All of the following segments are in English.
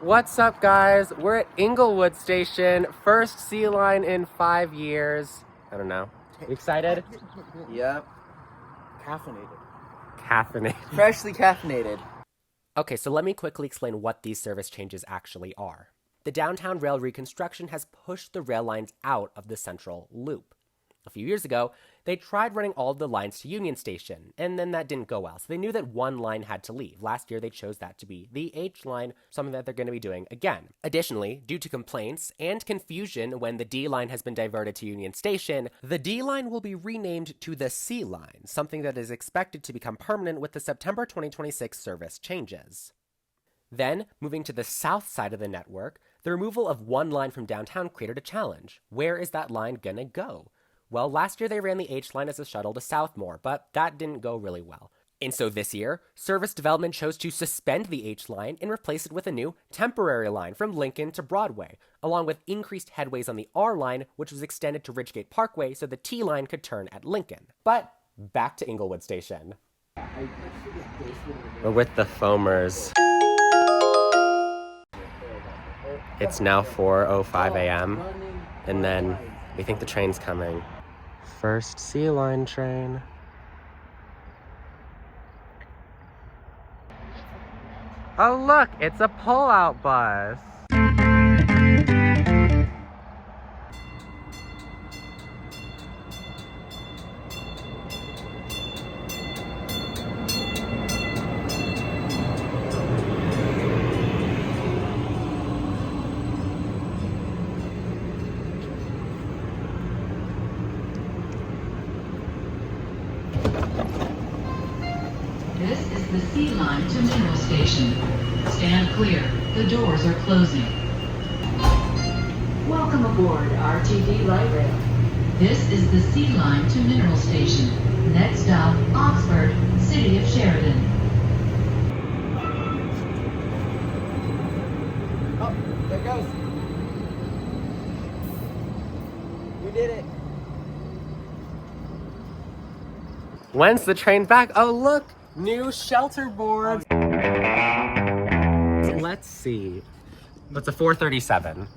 What's up, guys? We're at Inglewood Station. First sea line in 5 years. I don't know. You excited? Yep. Caffeinated. Caffeinated. Freshly caffeinated. Okay, so let me quickly explain what these service changes actually are. The Downtown Rail Reconstruction has pushed the rail lines out of the central loop. A few years ago, they tried running all of the lines to Union Station, and then that didn't go well, so they knew that one line had to leave. Last year, they chose that to be the H line, something that they're going to be doing again. Additionally, due to complaints and confusion when the D line has been diverted to Union Station, the D line will be renamed to the C line, something that is expected to become permanent with the September 2026 service changes. Then, moving to the south side of the network, the removal of one line from downtown created a challenge. Where is that line gonna go? Well, last year they ran the H line as a shuttle to Southmore, but that didn't go really well. And so this year, Service Development chose to suspend the H line and replace it with a new temporary line from Lincoln to Broadway, along with increased headways on the R line, which was extended to Ridgegate Parkway so the T line could turn at Lincoln. But back to Inglewood Station. We're with the foamers. It's now 4:05 a.m. and then we think the train's coming. First Sea Line train. Oh look, it's a pull-out bus. This is the C line to Mineral Station. Stand clear. The doors are closing. Welcome aboard RTD Light Rail. This is the C line to Mineral Station. Next stop, Oxford, City of Sheridan. Oh, there it goes. We did it. When's the train back? Oh look, new shelter boards. Let's see. It's a 4:37.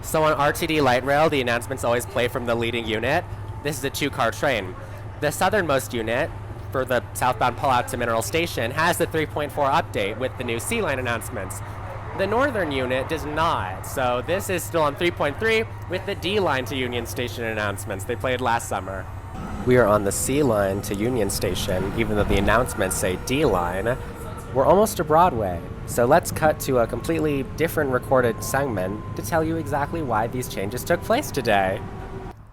So on RTD Light Rail, the announcements always play from the leading unit. This is a 2-car train. The southernmost unit, for the southbound pullout to Mineral Station, has the 3.4 update with the new C line announcements. The northern unit does not, so this is still on 3.3 with the D line to Union Station announcements they played last summer. We are on the C line to Union Station, even though the announcements say D line. We're almost to Broadway, so let's cut to a completely different recorded segment to tell you exactly why these changes took place today.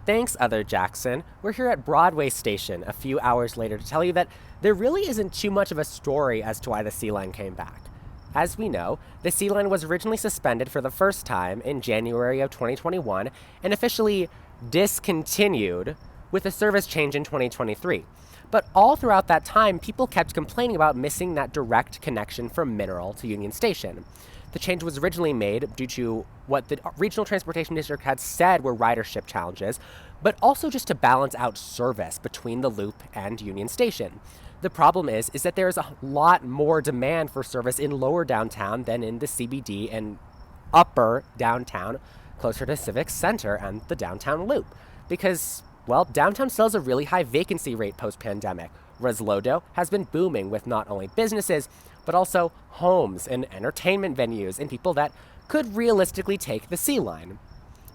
Thanks, Other Jackson. We're here at Broadway Station a few hours later to tell you that there really isn't too much of a story as to why the C line came back. As we know, the C line was originally suspended for the first time in January of 2021 and officially discontinued with a service change in 2023. But all throughout that time, people kept complaining about missing that direct connection from Mineral to Union Station. The change was originally made due to what the Regional Transportation District had said were ridership challenges, but also just to balance out service between the loop and Union Station. The problem is that there is a lot more demand for service in lower downtown than in the CBD and upper downtown, closer to Civic Center and the downtown loop. Because, well, downtown still has a really high vacancy rate post-pandemic. Reslodo has been booming with not only businesses, but also homes and entertainment venues and people that could realistically take the C line.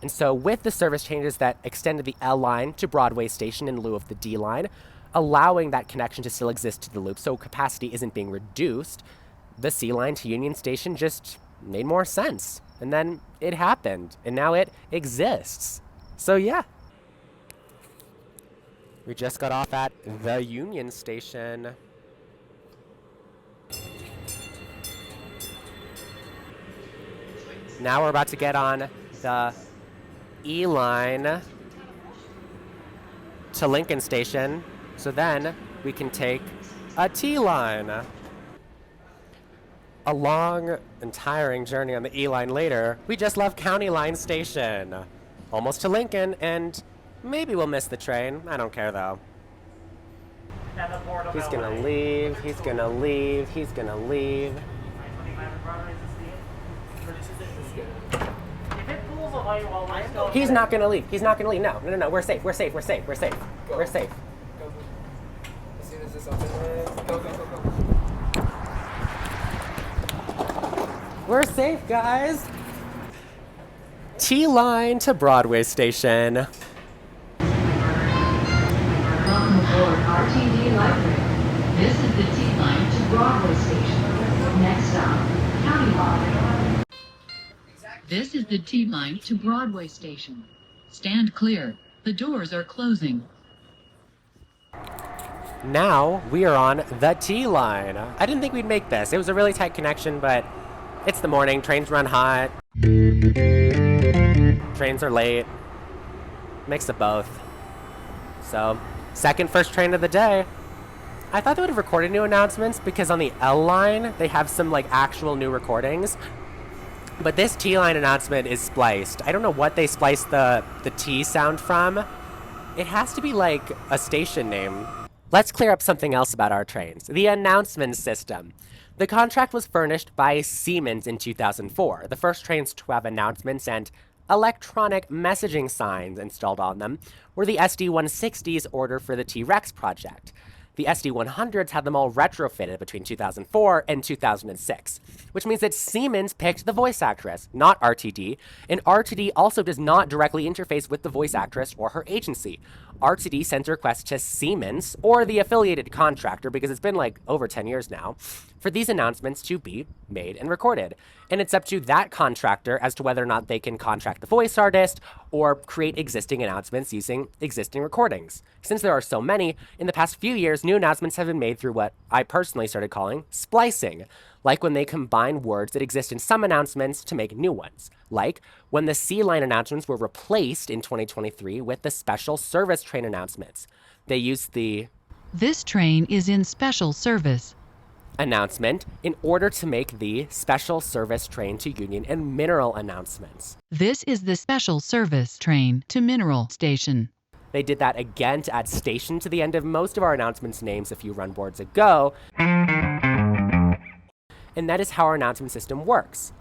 And so with the service changes that extended the L line to Broadway Station in lieu of the D line, allowing that connection to still exist to the loop so capacity isn't being reduced, the C line to Union Station just made more sense. And then it happened, and now it exists. So yeah. We just got off at the Union Station. Now we're about to get on the E line to Lincoln Station, so then we can take a T line. A long and tiring journey on the E line later, we just left County Line Station. Almost to Lincoln, and maybe we'll miss the train. I don't care though. He's gonna leave, he's gonna leave, he's gonna leave. He's not gonna leave, he's not gonna leave. No, we're safe, we're safe, we're safe, we're safe, we're safe. As soon as this opens, go. We're safe, guys. T-line to Broadway Station. Welcome aboard RTD Library. This is the T-line to Broadway Station. Next stop, County Line. This is the T-line to Broadway Station. Stand clear. The doors are closing. Now we are on the T-line. I didn't think we'd make this. It was a really tight connection, but it's the morning. Trains run hot. Trains are late. Mix of both. So, first train of the day. I thought they would have recorded new announcements because on the L line, they have some like actual new recordings. But this T line announcement is spliced. I don't know what they spliced the T sound from. It has to be like a station name. Let's clear up something else about our trains. The announcement system. The contract was furnished by Siemens in 2004. The first trains to have announcements and electronic messaging signs installed on them were the SD-160s ordered for the T-Rex project. The SD-100s had them all retrofitted between 2004 and 2006, which means that Siemens picked the voice actress, not RTD, and RTD also does not directly interface with the voice actress or her agency. RTD sends a request to Siemens, or the affiliated contractor, because it's been like over 10 years now, for these announcements to be made and recorded. And it's up to that contractor as to whether or not they can contract the voice artist or create existing announcements using existing recordings. Since there are so many, in the past few years, new announcements have been made through what I personally started calling splicing, like when they combine words that exist in some announcements to make new ones, like when the C-Line announcements were replaced in 2023 with the special service train announcements. They used the This train is in special service announcement in order to make the special service train to Union and Mineral announcements. This is the special service train to Mineral Station. They did that again to add station to the end of most of our announcements names a few run boards ago. And that is how our announcement system works.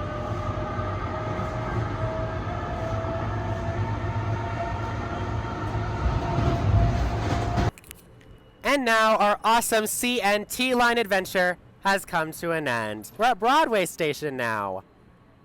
And now our awesome C and T line adventure has come to an end. We're at Broadway Station now.